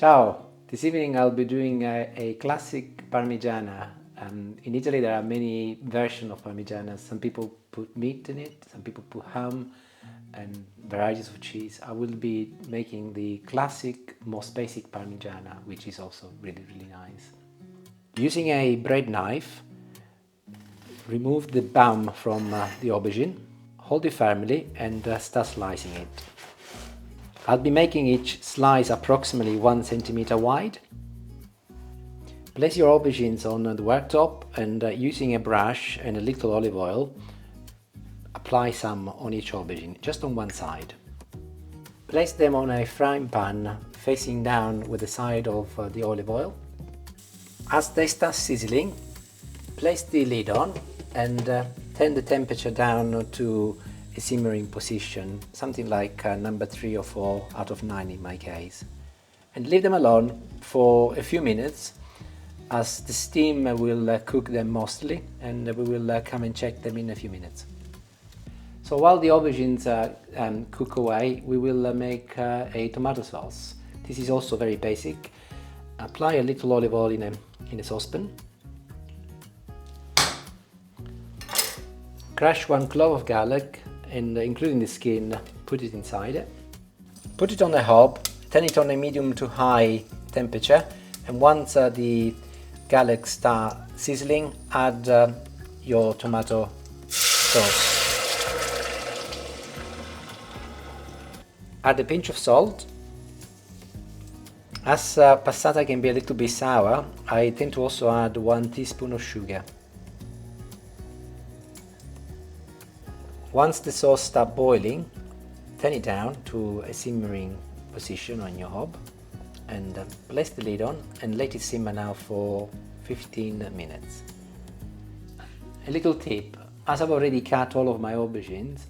Ciao! This evening I'll be doing a classic Parmigiana. In Italy there are many versions of Parmigiana. Some people put meat in it, some people put ham and varieties of cheese. I will be making the classic, most basic Parmigiana, which is also really nice. Using a bread knife, remove the bum from the aubergine, hold it firmly and start slicing it. I'll be making each slice approximately 1 centimeter wide. Place your aubergines on the worktop and using a brush and a little olive oil, apply some on each aubergine, just on one side. Place them on a frying pan facing down with the side of the olive oil. As they start sizzling, place the lid on and turn the temperature down to a simmering position, something like number 3 or 4 out of 9 in my case. And leave them alone for a few minutes as the steam will cook them mostly, and we will come and check them in a few minutes. So while the aubergines cook away, we will make a tomato sauce. This is also very basic. Apply a little olive oil in a saucepan. Crush 1 clove of garlic and including the skin, put it inside it. Put it on the hob, turn it on a medium to high temperature, and once the garlic starts sizzling, add your tomato sauce. Add a pinch of salt. As passata can be a little bit sour, I tend to also add 1 teaspoon of sugar. Once the sauce starts boiling, turn it down to a simmering position on your hob and place the lid on and let it simmer now for 15 minutes. A little tip: as I've already cut all of my aubergines,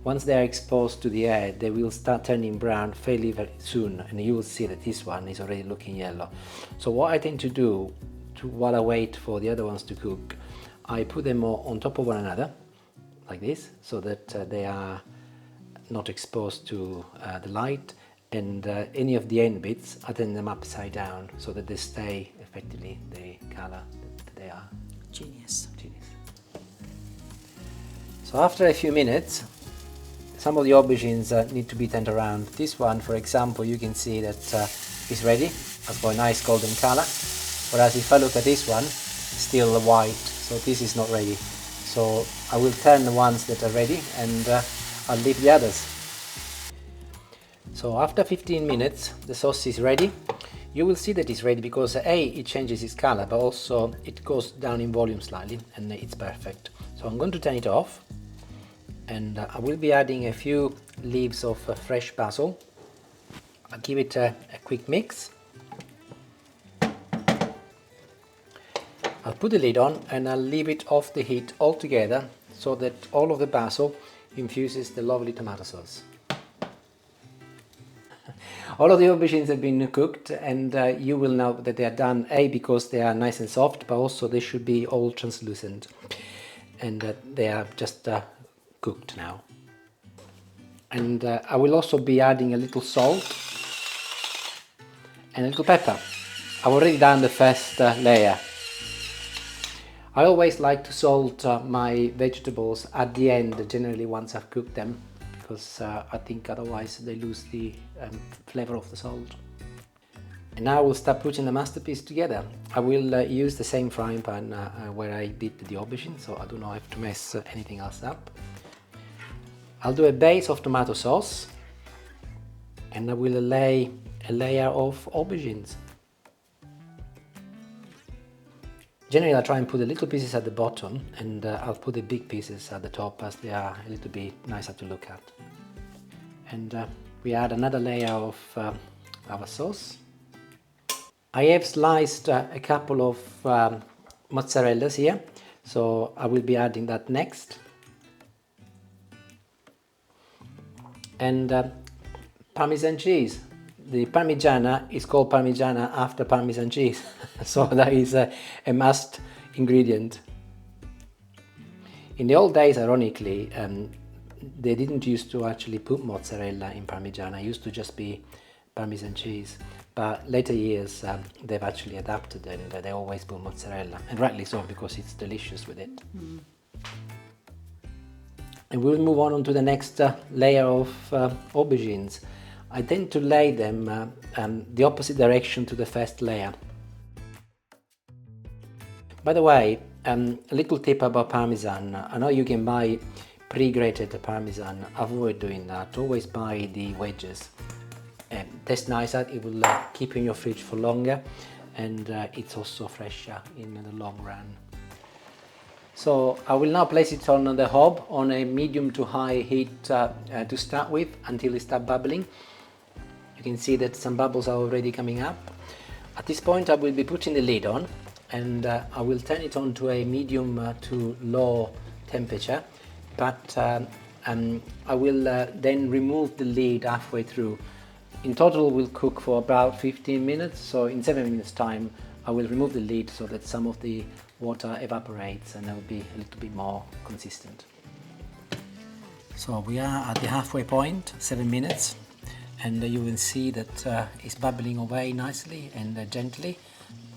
once they are exposed to the air, they will start turning brown fairly very soon, and you will see that this one is already looking yellow. So what I tend to do, while I wait for the other ones to cook, I put them all on top of one another, like this, so that they are not exposed to the light, and any of the end bits, I turn them upside down so that they stay effectively the color that they are. Genius. So after a few minutes, some of the aubergines need to be turned around. This one, for example, you can see that is ready. It's got a nice golden color, whereas if I look at this one, still white, so this is not ready. So I will turn the ones that are ready and I'll leave the others. So after 15 minutes the sauce is ready. You will see that it's ready because it changes its color, but also it goes down in volume slightly and it's perfect. So I'm going to turn it off and I will be adding a few leaves of fresh basil. I'll give it a quick mix. I'll put the lid on and I'll leave it off the heat altogether so that all of the basil infuses the lovely tomato sauce. All of the aubergines have been cooked, and you will know that they are done, because they are nice and soft, but also they should be all translucent, and they are just cooked now. And I will also be adding a little salt and a little pepper. I've already done the first layer. I always like to salt my vegetables at the end, generally once I've cooked them, because I think otherwise they lose the flavor of the salt. And now we'll start putting the masterpiece together. I will use the same frying pan where I did the aubergine, so I do not have to mess anything else up. I'll do a base of tomato sauce and I will lay a layer of aubergines. Generally I try and put the little pieces at the bottom, and I'll put the big pieces at the top as they are a little bit nicer to look at. And we add another layer of our sauce. I have sliced a couple of mozzarellas here, so I will be adding that next. And Parmesan cheese. The Parmigiana is called Parmigiana after Parmesan cheese, so that is a must ingredient. In the old days, ironically, they didn't used to actually put mozzarella in Parmigiana. It used to just be Parmesan cheese. But later years, they've actually adapted, and they always put mozzarella, and rightly so, because it's delicious with it. And we'll move on to the next layer of aubergines. I tend to lay them the opposite direction to the first layer. By the way, a little tip about Parmesan. I know you can buy pre-grated Parmesan. Avoid doing that. Always buy the wedges. Tastes nicer, it will keep in your fridge for longer, and it's also fresher in the long run. So I will now place it on the hob on a medium to high heat to start with until it starts bubbling. You can see that some bubbles are already coming up. At this point I will be putting the lid on, and I will turn it on to a medium to low temperature, but I will then remove the lid halfway through. In total we'll cook for about 15 minutes, so in 7 minutes time I will remove the lid so that some of the water evaporates and it will be a little bit more consistent. So we are at the halfway point, 7 minutes, and you will see that it's bubbling away nicely and gently.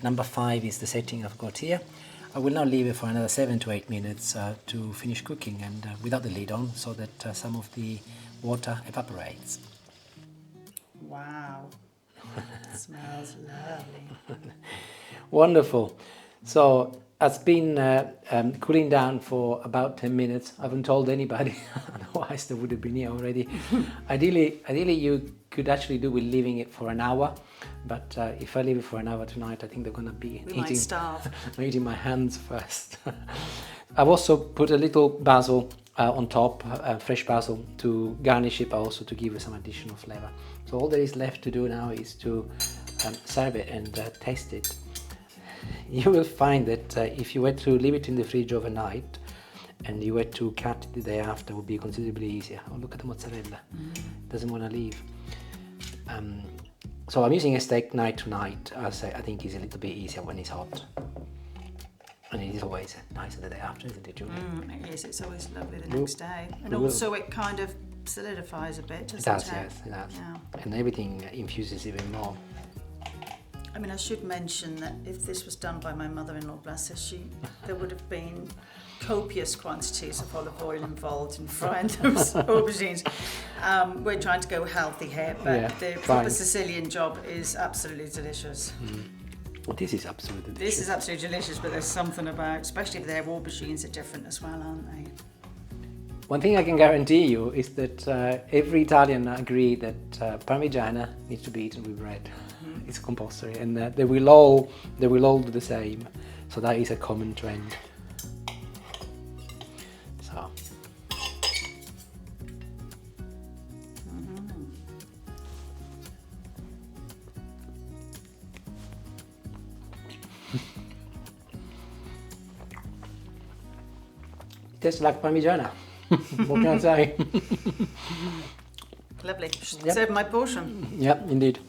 Number 5 is the setting I've got here. I will now leave it for another 7 to 8 minutes to finish cooking, and without the lid on, so that some of the water evaporates. Wow, it smells lovely. Wonderful. So it's been cooling down for about 10 minutes. I haven't told anybody, otherwise they would have been here already. Ideally you could actually do with leaving it for an hour, but if I leave it for an hour tonight, I think they're going to be might starve. eating my hands first. I've also put a little basil on top, fresh basil, to garnish it, but also to give it some additional flavor. So all there is left to do now is to serve it and taste it. You will find that if you were to leave it in the fridge overnight and you were to cut it the day after, it would be considerably easier. Oh, look at the mozzarella. It doesn't want to leave. So I'm using a steak night to night, as I think is a little bit easier when it's hot. And it is always nicer the day after, isn't it, Julie? It is, it's always lovely the next day. And also it kind of solidifies a bit, doesn't it? It does, yes, it does. Yeah. And everything infuses even more. I mean, I should mention that if this was done by my mother-in-law, bless her, there would have been copious quantities of olive oil involved in frying those aubergines. We're trying to go healthy here, but the proper Sicilian job is absolutely delicious. Well, this is absolutely delicious. This is absolutely delicious, but there's something about, especially if their aubergines are different as well, aren't they? One thing I can guarantee you is that every Italian agree that Parmigiana needs to be eaten with bread. It's compulsory, and they will all do the same. So that is a common trend. So. Tastes like Parmigiana. What can I say? Lovely. Serve my portion. Yeah, indeed.